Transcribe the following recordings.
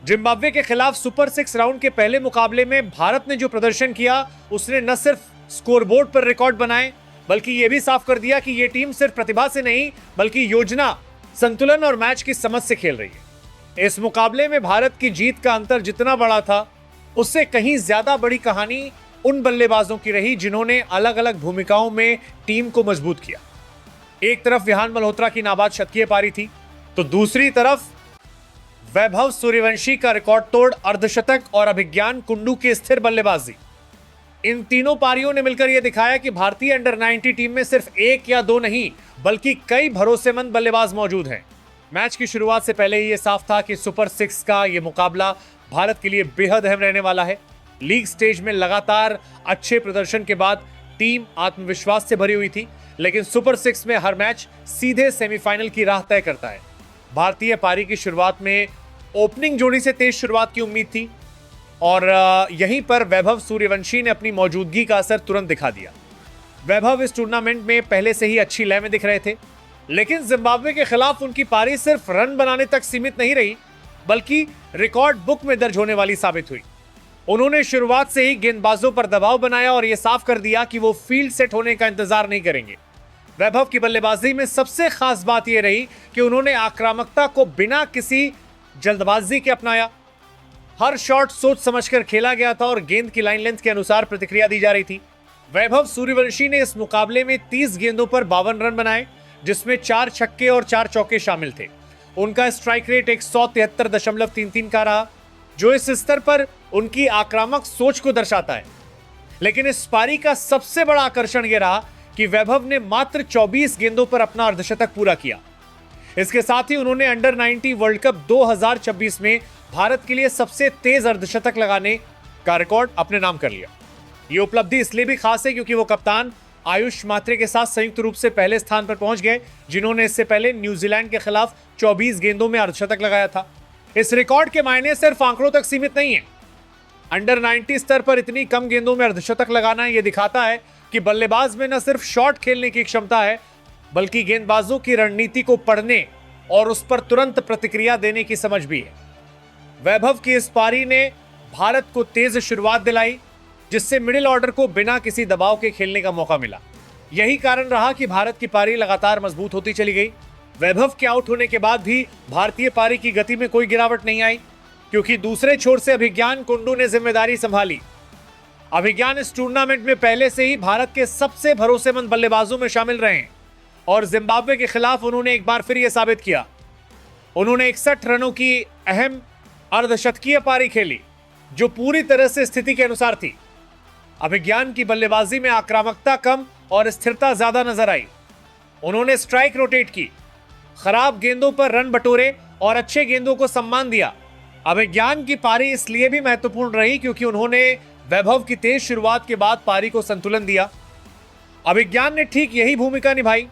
Zimbabwe के खिलाफ super 6 round के पहले मुकाबले में भारत ने जो प्रदर्शन किया उसने न सिर्फ स्कोरबोर्ड पर रिकॉर्ड बनाए बल्कि यह भी साफ कर दिया कि यह टीम सिर्फ प्रतिभा से नहीं बल्कि योजना, संतुलन और मैच की समझ से खेल रही है। इस मुकाबले में भारत की जीत का अंतर जितना बड़ा था उससे कहीं ज्यादा बड़ी कहानी उन बल्लेबाजों की रही जिन्होंने अलग अलग भूमिकाओं में टीम को मजबूत किया। एक तरफ विहान मल्होत्रा की नाबाद शतकीय पारी थी तो दूसरी तरफ वैभव सूर्यवंशी का रिकॉर्ड तोड़ अर्धशतक और अभिज्ञान कुंडू की स्थिर बल्लेबाजी। इन तीनों पारियों ने मिलकर यह दिखाया कि भारतीय अंडर 90 टीम में सिर्फ एक या दो नहीं बल्कि कई भरोसेमंद बल्लेबाज मौजूद हैं। मैच की शुरुआत से पहले ही यह साफ था कि सुपर 6 का यह मुकाबला भारत के लिए बेहद अहम रहने वाला है। लीग स्टेज में लगातार अच्छे प्रदर्शन के बाद टीम आत्मविश्वास से भरी हुई थी, लेकिन सुपर 6 में हर मैच सीधे सेमीफाइनल की राह तय करता है। भारतीय पारी की शुरुआत में ओपनिंग जोड़ी से तेज शुरुआत की उम्मीद थी और यहीं पर वैभव सूर्यवंशी ने अपनी मौजूदगी का असर तुरंत दिखा दिया। वैभव इस टूर्नामेंट में पहले से ही अच्छी लय में दिख रहे थे, लेकिन जिम्बाब्वे के खिलाफ उनकी पारी सिर्फ रन बनाने तक सीमित नहीं रही बल्कि रिकॉर्ड बुक में दर्ज होने वाली साबित हुई। उन्होंने शुरुआत से ही गेंदबाजों पर दबाव बनाया और यह साफ कर दिया कि वो फील्ड सेट होने का इंतजार नहीं करेंगे। वैभव की बल्लेबाजी में सबसे खास बात यह रही कि उन्होंने आक्रामकता को बिना किसी जल्दबाजी के अपनाया। हर शॉट सोच समझकर खेला गया था और गेंद की लाइन लेंथ के अनुसार प्रतिक्रिया दी जा रही थी। वैभव सूर्यवंशी ने इस मुकाबले में 30 गेंदों पर 52 रन बनाए, जिसमें 4 छक्के और 4 चौके शामिल थे। उनका स्ट्राइक रेट 173.33 का रहा, जो इस स्तर पर उनकी आक्रामक सोच को दर्शाता है। लेकिन इस पारी का सबसे बड़ा आकर्षण यह रहा कि वैभव ने मात्र 24 गेंदों पर अपना अर्धशतक पूरा किया। इसके साथ ही उन्होंने अंडर 90 वर्ल्ड कप 2026 में भारत के लिए सबसे तेज अर्धशतक लगाने का रिकॉर्ड अपने नाम कर लिया। यह उपलब्धि इसलिए भी खास है क्योंकि वो कप्तान आयुष मात्रे के साथ संयुक्त रूप से पहले स्थान पर पहुंच गए, जिन्होंने इससे पहले न्यूजीलैंड के खिलाफ 24 गेंदों में अर्धशतक लगाया था। इस रिकॉर्ड के मायने सिर्फ आंकड़ों तक सीमित नहीं है। अंडर 90 स्तर पर इतनी कम गेंदों में अर्धशतक लगाना यह दिखाता है कि बल्लेबाज में न सिर्फ शॉट खेलने की क्षमता है बल्कि गेंदबाजों की रणनीति को पढ़ने और उस पर तुरंत प्रतिक्रिया देने की समझ भी है। वैभव की इस पारी ने भारत को तेज शुरुआत दिलाई, जिससे मिडिल ऑर्डर को बिना किसी दबाव के खेलने का मौका मिला। यही कारण रहा कि भारत की पारी लगातार मजबूत होती चली गई। वैभव के आउट होने के बाद भी भारतीय पारी की गति में कोई गिरावट नहीं आई, क्योंकि दूसरे छोर से अभिज्ञान कुंडू ने जिम्मेदारी संभाली। अभिज्ञान इस टूर्नामेंट में पहले से ही भारत के सबसे भरोसेमंद बल्लेबाजों में शामिल रहे हैं और जिम्बाब्वे के खिलाफ उन्होंने एक बार फिर यह साबित किया। उन्होंने 61 रनों की अहम अर्धशतकीय पारी खेली, जो पूरी तरह से स्थिति के अनुसार थी। अभिज्ञान की बल्लेबाजी में आक्रामकता कम और स्थिरता ज्यादा नजर आई। उन्होंने स्ट्राइक रोटेट की, खराब गेंदों पर रन बटोरे और अच्छे गेंदों को सम्मान दिया। अभिज्ञान की पारी इसलिए भी महत्वपूर्ण रही क्योंकि उन्होंने वैभव की तेज शुरुआत के बाद पारी को संतुलन दिया। अभिज्ञान ने ठीक यही भूमिका निभाई।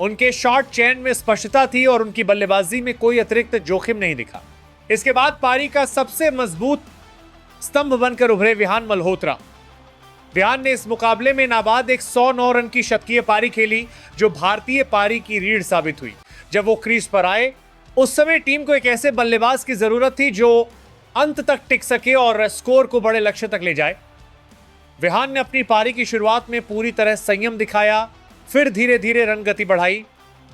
उनके शॉट चयन में स्पष्टता थी और उनकी बल्लेबाजी में कोई अतिरिक्त जोखिम नहीं दिखा। इसके बाद पारी का सबसे मजबूत स्तंभ बनकर उभरे विहान मल्होत्रा। विहान ने इस मुकाबले में नाबाद 109 रन की शतकीय पारी खेली, जो भारतीय पारी की रीढ़ साबित हुई। जब वो क्रीज पर आए उस समय टीम को एक ऐसे बल्लेबाज की जरूरत थी जो अंत तक टिक सके और स्कोर को बड़े लक्ष्य तक ले जाए। विहान ने अपनी पारी की शुरुआत में पूरी तरह संयम दिखाया, फिर धीरे धीरे रन गति बढ़ाई।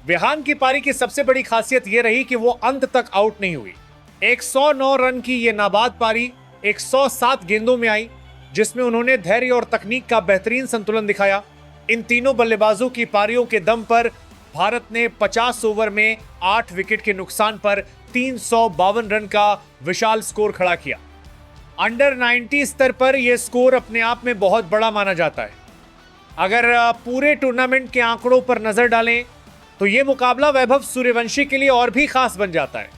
विहान की पारी की सबसे बड़ी खासियत यह रही कि वो अंत तक आउट नहीं हुई। 109 रन की यह नाबाद पारी 107 गेंदों में आई, जिसमें उन्होंने धैर्य और तकनीक का बेहतरीन संतुलन दिखाया। इन तीनों बल्लेबाजों की पारियों के दम पर भारत ने 50 ओवर में 8 विकेट के नुकसान पर 352 रन का विशाल स्कोर खड़ा किया। अंडर 90 स्तर पर यह स्कोर अपने आप में बहुत बड़ा माना जाता है। अगर पूरे टूर्नामेंट के आंकड़ों पर नजर डालें तो यह मुकाबला वैभव सूर्यवंशी के लिए और भी खास बन जाता है।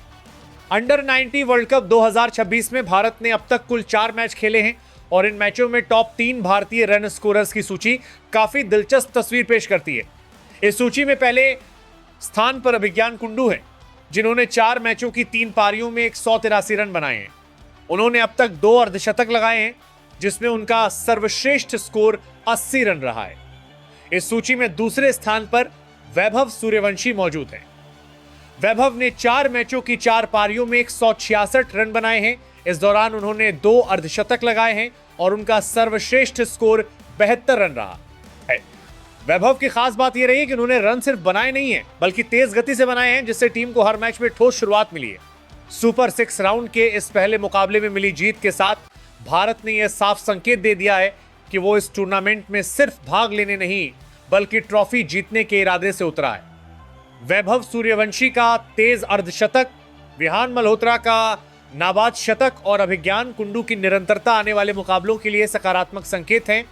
अंडर 90 वर्ल्ड कप 2026 में भारत ने अब तक कुल 4 मैच खेले हैं और इन मैचों में टॉप 3 भारतीय रन स्कोरर्स की सूची काफी दिलचस्प तस्वीर पेश करती है। इस सूची में पहले स्थान पर अभिज्ञान कुंडू है, जिन्होंने 4 मैचों की 3 पारियों में 183 रन बनाए हैं। उन्होंने अब तक 2 अर्धशतक लगाए हैं, जिसमें उनका सर्वश्रेष्ठ स्कोर 80 रन रहा है। इस सूची में दूसरे स्थान पर वैभव सूर्यवंशी मौजूद हैं। वैभव ने 4 मैचों की 4 पारियों में 166 रन बनाए हैं। इस दौरान उन्होंने 2 अर्धशतक लगाए हैं और उनका सर्वश्रेष्ठ स्कोर 72 रन रहा है। वैभव की खास बात यह रही कि उन्होंने रन सिर्फ बनाए नहीं है बल्कि तेज गति से बनाए हैं, जिससे टीम को हर मैच में ठोस शुरुआत मिली है। सुपर 6 राउंड के इस पहले मुकाबले में मिली जीत के साथ भारत ने यह साफ संकेत दे दिया है कि वो इस टूर्नामेंट में सिर्फ भाग लेने नहीं बल्कि ट्रॉफी जीतने के इरादे से उतरा है। वैभव सूर्यवंशी का तेज अर्धशतक, विहान मल्होत्रा का नाबाद शतक और अभिज्ञान कुंडू की निरंतरता आने वाले मुकाबलों के लिए सकारात्मक संकेत हैं।